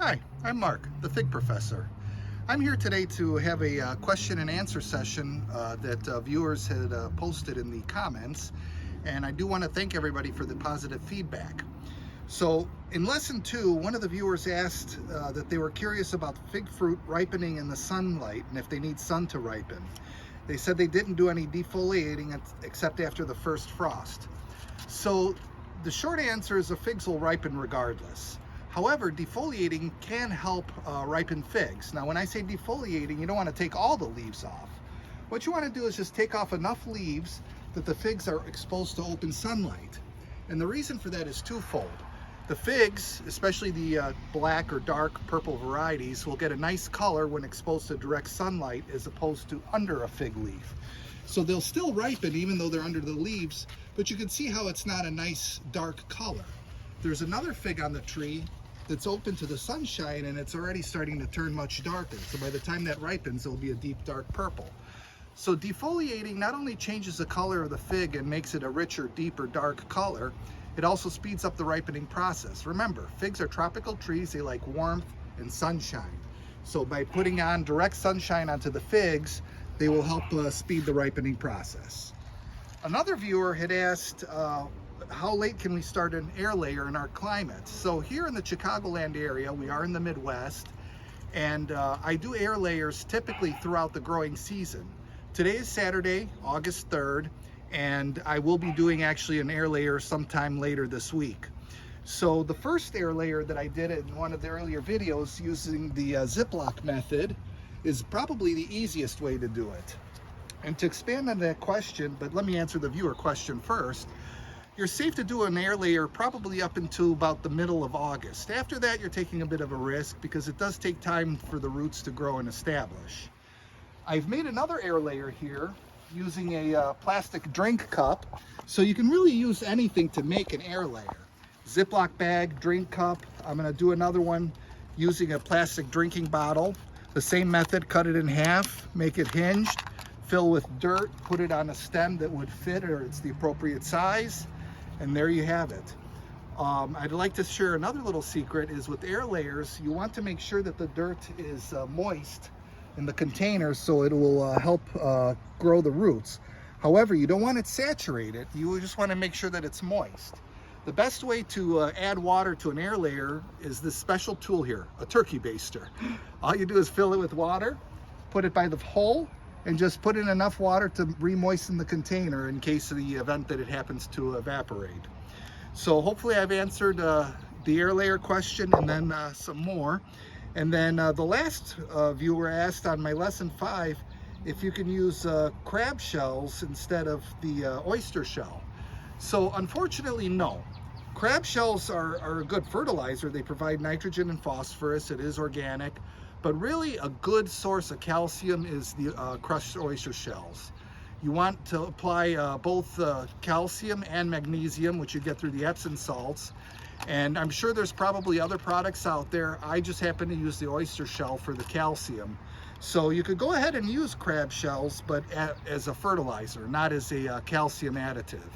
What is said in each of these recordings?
Hi, I'm Mark, the Fig Professor. I'm here today to have a question and answer session that viewers had posted in the comments, and I do want to thank everybody for the positive feedback. So in lesson 2, one of the viewers asked that they were curious about fig fruit ripening in the sunlight and if they need sun to ripen. They said they didn't do any defoliating except after the first frost. So the short answer is the figs will ripen regardless. However, defoliating can help ripen figs. Now, when I say defoliating, you don't want to take all the leaves off. What you want to do is just take off enough leaves that the figs are exposed to open sunlight. And the reason for that is twofold. The figs, especially the black or dark purple varieties, will get a nice color when exposed to direct sunlight as opposed to under a fig leaf. So they'll still ripen even though they're under the leaves, but you can see how it's not a nice dark color. There's another fig on the tree that's open to the sunshine and it's already starting to turn much darker. So by the time that ripens, it'll be a deep dark purple. So defoliating not only changes the color of the fig and makes it a richer, deeper, dark color, it also speeds up the ripening process. Remember, figs are tropical trees. They like warmth and sunshine. So by putting on direct sunshine onto the figs, they will help speed the ripening process. Another viewer had asked, how late can we start an air layer in our climate? So here in the Chicagoland area, we are in the Midwest, and I do air layers typically throughout the growing season. Today is Saturday, August 3rd, and I will be doing actually an air layer sometime later this week. So the first air layer that I did in one of the earlier videos using the Ziploc method is probably the easiest way to do it. And to expand on that question, but let me answer the viewer question first, you're safe to do an air layer probably up until about the middle of August. After that, you're taking a bit of a risk because it does take time for the roots to grow and establish. I've made another air layer here using a plastic drink cup. So you can really use anything to make an air layer. Ziploc bag, drink cup. I'm gonna do another one using a plastic drinking bottle. The same method, cut it in half, make it hinged, fill with dirt, put it on a stem that would fit or it's the appropriate size. And there you have it. I'd like to share another little secret is with air layers, you want to make sure that the dirt is moist in the container so it will help grow the roots. However, you don't want it saturated. You just want to make sure that it's moist. The best way to add water to an air layer is this special tool here, a turkey baster. All you do is fill it with water, put it by the hole, and just put in enough water to re-moisten the container in case of the event that it happens to evaporate. So hopefully I've answered the air layer question and then some more. And then the last viewer asked on my lesson 5 if you can use crab shells instead of the oyster shell. So unfortunately, no. Crab shells are a good fertilizer. They provide nitrogen and phosphorus. It is organic. But really a good source of calcium is the crushed oyster shells. You want to apply both calcium and magnesium, which you get through the Epsom salts. And I'm sure there's probably other products out there. I just happen to use the oyster shell for the calcium. So you could go ahead and use crab shells, but as a fertilizer, not as a calcium additive.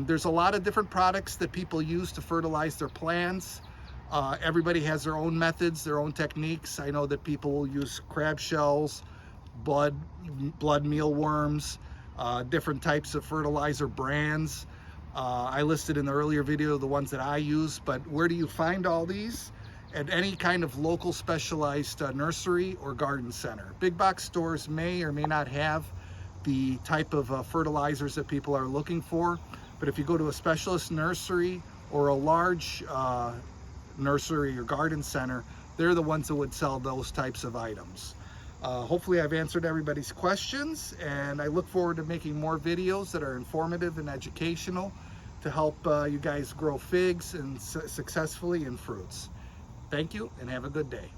There's a lot of different products that people use to fertilize their plants. Everybody has their own methods, their own techniques. I know that people will use crab shells, blood mealworms, different types of fertilizer brands. I listed in the earlier video the ones that I use, but where do you find all these? At any kind of local specialized nursery or garden center. Big box stores may or may not have the type of fertilizers that people are looking for, but if you go to a specialist nursery or a large nursery or garden center, they're the ones that would sell those types of items. Hopefully I've answered everybody's questions, and I look forward to making more videos that are informative and educational to help you guys grow figs and successfully in fruits. Thank you and have a good day.